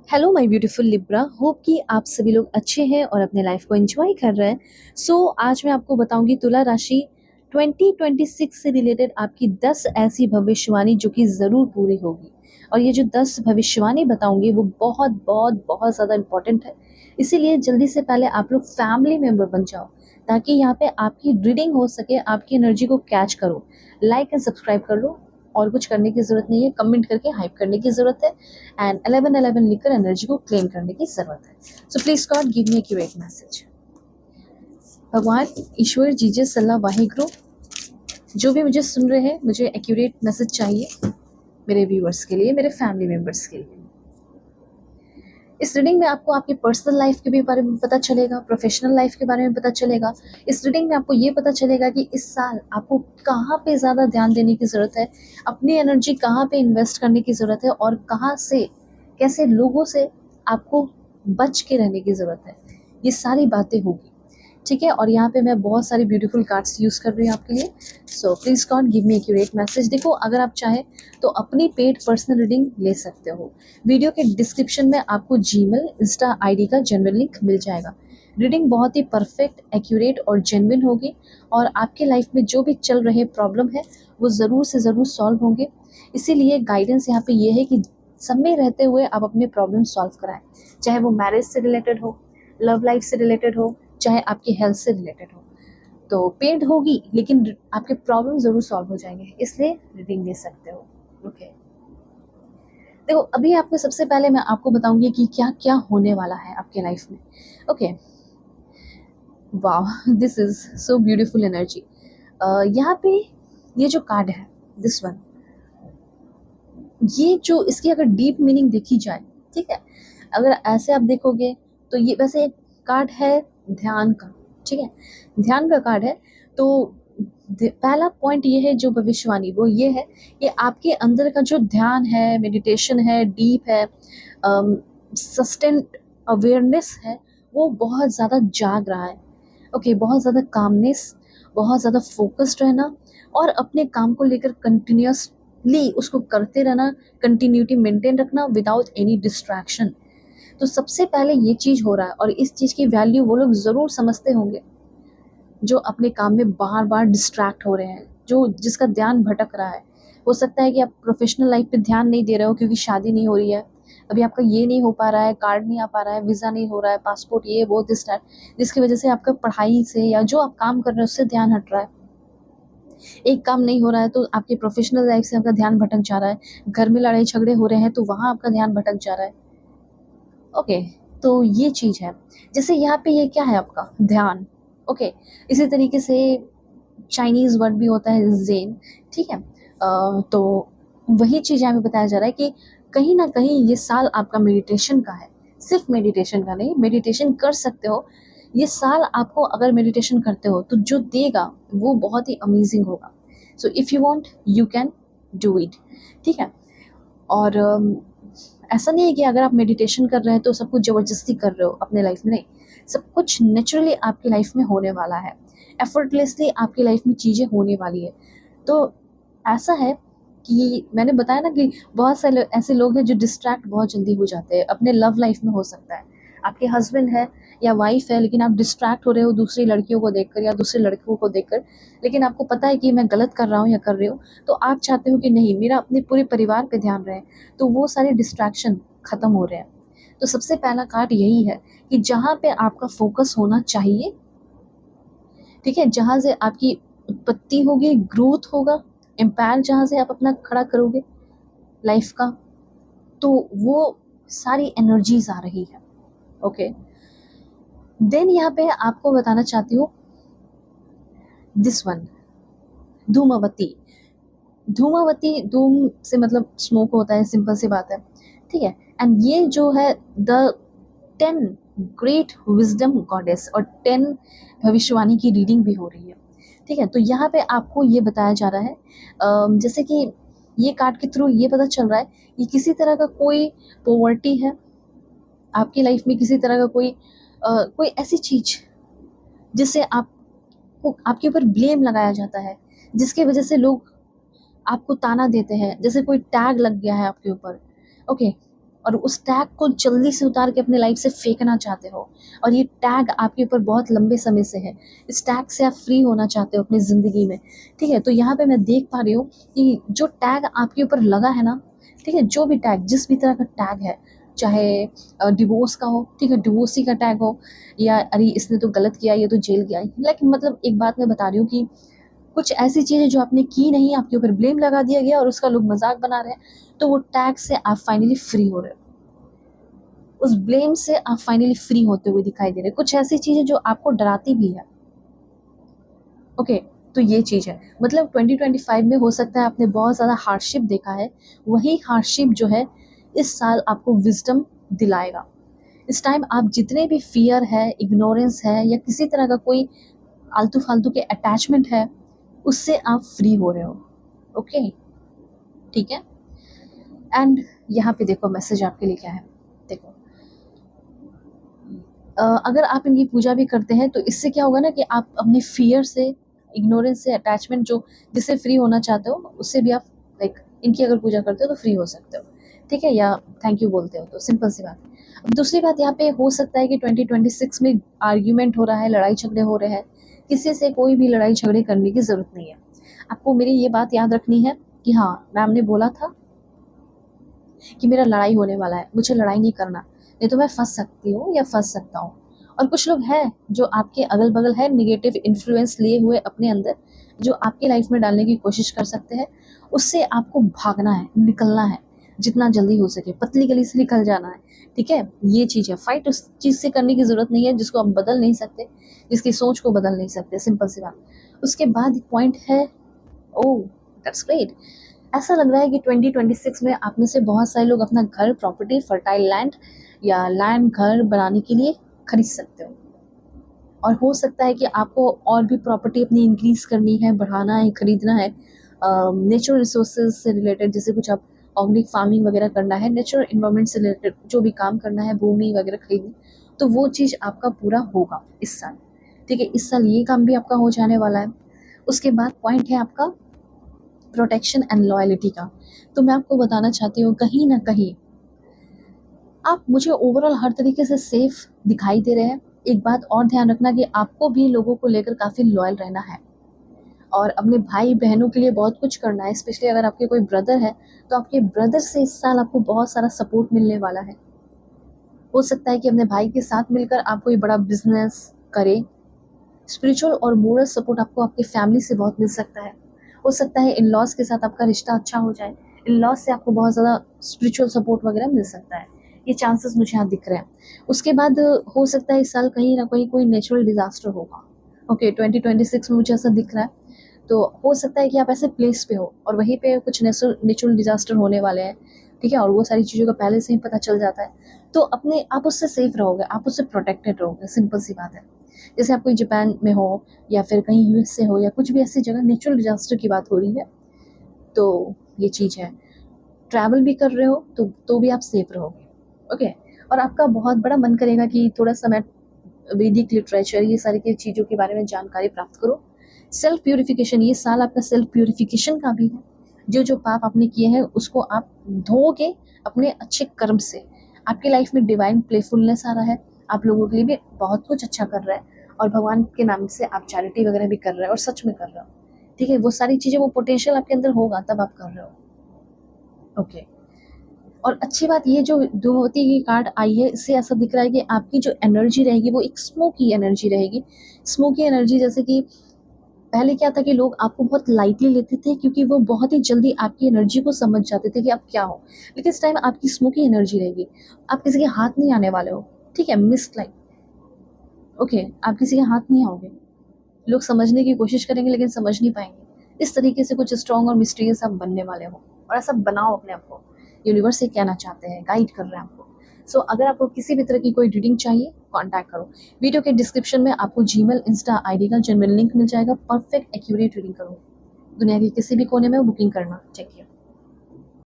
Hello my beautiful Libra, hope कि आप सभी लोग अच्छे हैं और अपने लाइफ को एंजॉय कर रहे हैं। आज मैं आपको बताऊंगी तुला राशि 2026 से रिलेटेड आपकी 10 ऐसी भविष्यवाणी जो कि ज़रूर पूरी होगी। और ये जो 10 भविष्यवाणी बताऊंगी वो बहुत बहुत बहुत ज़्यादा इंपॉर्टेंट है। इसीलिए जल्दी से पहले आप लोग फैमिली मेम्बर बन जाओ ताकि यहाँ पे आपकी रीडिंग हो सके, आपकी एनर्जी को कैच करो। लाइक एंड सब्सक्राइब कर लो। और कुछ करने की ज़रूरत नहीं है, कमेंट करके हाइप करने की ज़रूरत है एंड 1111 लिखकर एनर्जी को क्लेम करने की ज़रूरत है। So please God give me accurate message. भगवान, ईश्वर, जीजस, अल्लाह, वाहिगुरु, जो भी मुझे सुन रहे हैं मुझे एक्यूरेट मैसेज चाहिए मेरे व्यूअर्स के लिए, मेरे फैमिली मेम्बर्स के लिए। इस रीडिंग में आपको आपके पर्सनल लाइफ के भी बारे में पता चलेगा, प्रोफेशनल लाइफ के बारे में पता चलेगा। इस रीडिंग में आपको ये पता चलेगा कि इस साल आपको कहाँ पे ज़्यादा ध्यान देने की ज़रूरत है, अपनी एनर्जी कहाँ पे इन्वेस्ट करने की ज़रूरत है और कहाँ से, कैसे लोगों से आपको बच के रहने की ज़रूरत है। ये सारी बातें होगी, ठीक है। और यहाँ पे मैं बहुत सारी ब्यूटीफुल कार्ड्स यूज़ कर रही हूँ आपके लिए। So please God give me accurate message. देखो, अगर आप चाहें तो अपनी पेड पर्सनल रीडिंग ले सकते हो। वीडियो के डिस्क्रिप्शन में आपको जीमेल, इंस्टा आईडी का जनरल लिंक मिल जाएगा। रीडिंग बहुत ही परफेक्ट, एक्यूरेट और जेन्युइन होगी और आपके लाइफ में जो भी चल रहे प्रॉब्लम है वो ज़रूर से ज़रूर सॉल्व होंगे। इसीलिए गाइडेंस यहाँ पे ये है कि सब में रहते हुए आप अपने प्रॉब्लम सॉल्व कराएं, चाहे वो मैरिज से रिलेटेड हो, लव लाइफ से रिलेटेड हो, चाहे आपकी हेल्थ से रिलेटेड हो। तो पेड होगी लेकिन आपके प्रॉब्लम ज़रूर सॉल्व हो जाएंगे, इसलिए रीडिंग ले सकते हो। ओके, देखो, अभी आपको सबसे पहले मैं आपको बताऊंगी कि क्या क्या होने वाला है आपके लाइफ में। ओके, वाह, this is so beautiful energy. यहाँ पे ये जो कार्ड है, दिस वन, ये जो इसकी अगर डीप मीनिंग देखी जाए, ठीक है, अगर ऐसे आप देखोगे तो ये वैसे एक कार्ड है ध्यान का, ठीक है, ध्यान का कार्ड है। तो पहला पॉइंट ये है जो भविष्यवाणी, वो ये है कि आपके अंदर का जो ध्यान है, मेडिटेशन है, डीप है, सस्टेंट अवेयरनेस है, वो बहुत ज़्यादा जाग रहा है। ओके, बहुत ज़्यादा कामनेस, बहुत ज़्यादा फोकस्ड रहना और अपने काम को लेकर कंटिन्यूसली उसको करते रहना, कंटिन्यूटी मेंटेन रखना विदाउट एनी डिस्ट्रैक्शन। तो सबसे पहले ये चीज़ हो रहा है और इस चीज़ की वैल्यू वो लोग ज़रूर समझते होंगे जो अपने काम में बार बार डिस्ट्रैक्ट हो रहे हैं, जो जिसका ध्यान भटक रहा है। हो सकता है कि आप प्रोफेशनल लाइफ पे ध्यान नहीं दे रहे हो क्योंकि शादी नहीं हो रही है, अभी आपका ये नहीं हो पा रहा है, कार्ड नहीं आ पा रहा है, वीज़ा नहीं हो रहा है, पासपोर्ट, ये वो दिस दैट, जिसकी वजह से आपका पढ़ाई से या जो आप काम कर रहे हो उससे ध्यान हट रहा है। एक काम नहीं हो रहा है तो आपकी प्रोफेशनल लाइफ से आपका ध्यान भटक जा रहा है, घर में लड़ाई झगड़े हो रहे हैं तो वहाँ आपका ध्यान भटक जा रहा है। ओके, तो ये चीज़ है। जैसे यहाँ पे ये क्या है आपका ध्यान। ओके, इसी तरीके से चाइनीज़ वर्ड भी होता है ज़ेन, ठीक है। तो वही चीज़ यहाँ पे बताया जा रहा है कि कहीं ना कहीं ये साल आपका मेडिटेशन का है। सिर्फ मेडिटेशन का नहीं, मेडिटेशन कर सकते हो। ये साल आपको अगर मेडिटेशन करते हो तो जो देगा वो बहुत ही अमेजिंग होगा। So if you want you can do it, ठीक है। और ऐसा नहीं है कि अगर आप मेडिटेशन कर रहे हैं तो सब कुछ ज़बरदस्ती कर रहे हो अपने लाइफ में, नहीं। सब कुछ नेचुरली आपकी लाइफ में होने वाला है, एफर्टलेसली आपकी लाइफ में चीज़ें होने वाली है। तो ऐसा है कि मैंने बताया ना कि बहुत सारे ऐसे लोग हैं जो डिस्ट्रैक्ट बहुत जल्दी हो जाते हैं। अपने लव लाइफ में हो सकता है, आपके हस्बैंड है या वाइफ है लेकिन आप डिस्ट्रैक्ट हो रहे हो दूसरी लड़कियों को देखकर या दूसरे लड़कों को देखकर, लेकिन आपको पता है कि मैं गलत कर रहा हूँ या कर रही हूँ, तो आप चाहते हो कि नहीं, मेरा अपने पूरे परिवार पे ध्यान रहे। तो वो सारे डिस्ट्रैक्शन ख़त्म हो रहे हैं। तो सबसे पहला कार्ड यही है कि जहाँ पे आपका फोकस होना चाहिए, ठीक है, जहाँ से आपकी उत्पत्ति होगी, ग्रोथ होगा, इम्पैक्ट जहाँ से आप अपना खड़ा करोगे लाइफ का, तो वो सारी एनर्जीज आ रही है। ओके, देन यहाँ पे आपको बताना चाहती हूँ दिस वन, धूमावती। धूमावती, धूम से मतलब स्मोक होता है, सिंपल सी बात है, ठीक है। एंड ये जो है द 10 ग्रेट विजडम गॉडेस और 10 भविष्यवाणी की रीडिंग भी हो रही है, ठीक है। तो यहाँ पे आपको ये बताया जा रहा है, जैसे कि ये कार्ड के थ्रू ये पता चल रहा है कि किसी तरह का कोई पॉवर्टी है आपकी लाइफ में, किसी तरह का कोई ऐसी चीज़ जिससे आपको, आपके ऊपर ब्लेम लगाया जाता है, जिसकी वजह से लोग आपको ताना देते हैं, जैसे कोई टैग लग गया है आपके ऊपर। ओके, और उस टैग को जल्दी से उतार के अपने लाइफ से फेंकना चाहते हो, और ये टैग आपके ऊपर बहुत लंबे समय से है, इस टैग से आप फ्री होना चाहते हो अपनी ज़िंदगी में, ठीक है। तो यहाँ पे मैं देख पा रही हूँ कि जो टैग आपके ऊपर लगा है ना, ठीक है, जो भी टैग, जिस भी तरह का टैग है, चाहे डिवोर्स का हो, ठीक है, डिवोर्सी का टैग हो, या अरे इसने तो गलत किया, ये तो जेल गया, लेकिन मतलब एक बात मैं बता रही हूँ कि कुछ ऐसी चीज़ें जो आपने की नहीं, आपके ऊपर ब्लेम लगा दिया गया और उसका लोग मजाक बना रहे हैं, तो वो टैग से आप फाइनली फ्री हो रहे हो, उस ब्लेम से आप फाइनली फ्री होते हुए दिखाई दे रहे हैं। कुछ ऐसी चीज़ें जो आपको डराती भी है, ओके। तो ये चीज़ है, मतलब 2025 में हो सकता है आपने बहुत ज़्यादा हार्डशिप देखा है, वही हार्डशिप जो है इस साल आपको विजडम दिलाएगा। इस टाइम आप जितने भी फियर है, इग्नोरेंस है, या किसी तरह का कोई आलतू फालतू के अटैचमेंट है, उससे आप फ्री हो रहे हो, ओके, ठीक है। एंड यहाँ पे देखो मैसेज आपके लिए क्या है, देखो अगर आप इनकी पूजा भी करते हैं तो इससे क्या होगा ना कि आप अपने फियर से, इग्नोरेंस से, अटैचमेंट जो जिससे फ्री होना चाहते हो, उससे भी आप लाइक इनकी अगर पूजा करते हो तो फ्री हो सकते हो, ठीक है, या थैंक यू बोलते हो, तो सिंपल सी बात है। अब दूसरी बात यहाँ पे हो सकता है कि 2026 में आर्ग्यूमेंट हो रहा है, लड़ाई झगड़े हो रहे हैं, किसी से कोई भी लड़ाई झगड़े करने की ज़रूरत नहीं है। आपको मेरी ये बात याद रखनी है कि हाँ, मैम ने बोला था कि मेरा लड़ाई होने वाला है, मुझे लड़ाई नहीं करना, नहीं तो मैं फंस सकती हूँ या फंस सकता हूँ। और कुछ लोग हैं जो आपके अगल बगल है, निगेटिव इन्फ्लुएंस लिए हुए अपने अंदर, जो आपकी लाइफ में डालने की कोशिश कर सकते हैं। उससे आपको भागना है, निकलना है, जितना जल्दी हो सके पतली गली से निकल जाना है, ठीक है। ये चीज़ है, फाइट उस चीज़ से करने की ज़रूरत नहीं है जिसको आप बदल नहीं सकते, जिसकी सोच को बदल नहीं सकते, सिंपल सी बात। उसके बाद पॉइंट है, ओह दैट्स ग्रेट, ऐसा लग रहा है कि 2026 में आप में से बहुत सारे लोग अपना घर, प्रॉपर्टी, फर्टाइल लैंड या लैंड घर बनाने के लिए खरीद सकते हो। और हो सकता है कि आपको और भी प्रॉपर्टी अपनी इंक्रीज करनी है, बढ़ाना है, खरीदना है, नेचुरल रिसोर्सेज से रिलेटेड, जैसे कुछ आप ऑर्गेनिक फार्मिंग वगैरह करना है, नेचुरल इन्वायरमेंट से रिलेटेड जो भी काम करना है, भूमि वगैरह खरीदनी, तो वो चीज़ आपका पूरा होगा इस साल, ठीक है। इस साल ये काम भी आपका हो जाने वाला है। उसके बाद पॉइंट है आपका प्रोटेक्शन एंड लॉयल्टी का। तो मैं आपको बताना चाहती हूँ, कहीं ना कहीं आप मुझे ओवरऑल हर तरीके से सेफ दिखाई दे रहे हैं। एक बात और ध्यान रखना कि आपको भी लोगों को लेकर काफ़ी लॉयल रहना है, और अपने भाई बहनों के लिए बहुत कुछ करना है। स्पेशली अगर आपके कोई ब्रदर है तो आपके ब्रदर से इस साल आपको बहुत सारा सपोर्ट मिलने वाला है। हो सकता है कि अपने भाई के साथ मिलकर आप कोई बड़ा बिजनेस करें। स्पिरिचुअल और मोरल सपोर्ट आपको आपके फैमिली से बहुत मिल सकता है। हो सकता है इन लॉज के साथ आपका रिश्ता अच्छा हो जाए, इन लॉज से आपको बहुत ज़्यादा स्पिरिचुअल सपोर्ट वगैरह मिल सकता है। ये चांसेस मुझे यहाँ दिख रहे हैं। उसके बाद हो सकता है इस साल कहीं ना कहीं कोई नेचुरल डिजास्टर होगा, ओके। 2026 में मुझे ऐसा दिख रहा है। तो हो सकता है कि आप ऐसे प्लेस पे हो और वहीं पे कुछ नेचुरल डिजास्टर होने वाले हैं, ठीक है, और वो सारी चीज़ों का पहले से ही पता चल जाता है। तो अपने आप उससे सेफ रहोगे, आप उससे प्रोटेक्टेड रहोगे, सिंपल सी बात है। जैसे आप कोई जापान में हो या फिर कहीं यूएस से हो या कुछ भी ऐसी जगह नेचुरल डिजास्टर की बात हो रही है, तो ये चीज़ है। ट्रैवल भी कर रहे हो तो भी आप सेफ रहोगे, ओके। और आपका बहुत बड़ा मन करेगा कि थोड़ा सा मैं वैदिक लिटरेचर, ये सारी की चीज़ों के बारे में जानकारी प्राप्त करो। सेल्फ प्यूरिफिकेशन, ये साल आपका सेल्फ प्यूरिफिकेशन का भी है। जो जो पाप आपने किए हैं उसको आप धोगे अपने अच्छे कर्म से। आपकी लाइफ में डिवाइन प्लेफुलनेस आ रहा है, आप लोगों के लिए भी बहुत कुछ अच्छा कर रहा है, और भगवान के नाम से आप चैरिटी वगैरह भी कर रहे हो और सच में कर रहे हो, ठीक है। वो सारी चीज़ें, वो पोटेंशियल आपके अंदर होगा तब आप कर रहे हो, ओके। और अच्छी बात ये जो धूमवती की कार्ड आई है, इससे ऐसा दिख रहा है कि आपकी जो एनर्जी रहेगी वो एक स्मोकी एनर्जी रहेगी। स्मोकी एनर्जी, जैसे कि पहले क्या था कि लोग आपको बहुत लाइटली लेते थे क्योंकि वो बहुत ही जल्दी आपकी एनर्जी को समझ जाते थे कि आप क्या हो। लेकिन इस टाइम आपकी स्मोकी एनर्जी रहेगी, आप किसी के हाथ नहीं आने वाले हो, ठीक है, मिस लाइक, ओके। आप किसी के हाथ नहीं आओगे, लोग समझने की कोशिश करेंगे लेकिन समझ नहीं पाएंगे। इस तरीके से कुछ स्ट्रॉन्ग और मिस्टीरियस आप बनने वाले हो, और ऐसा बनाओ अपने आप को। यूनिवर्स से कहना चाहते हैं, गाइड कर रहे हैं आपको। सो अगर आपको किसी भी तरह की कोई रीडिंग चाहिए, कांटेक्ट करो। वीडियो के डिस्क्रिप्शन में आपको जीमेल, इंस्टा आईडी का जेन्युइन लिंक मिल जाएगा। परफेक्ट एक्यूरेट रीडिंग करो, दुनिया के किसी भी कोने में बुकिंग करना। Take care.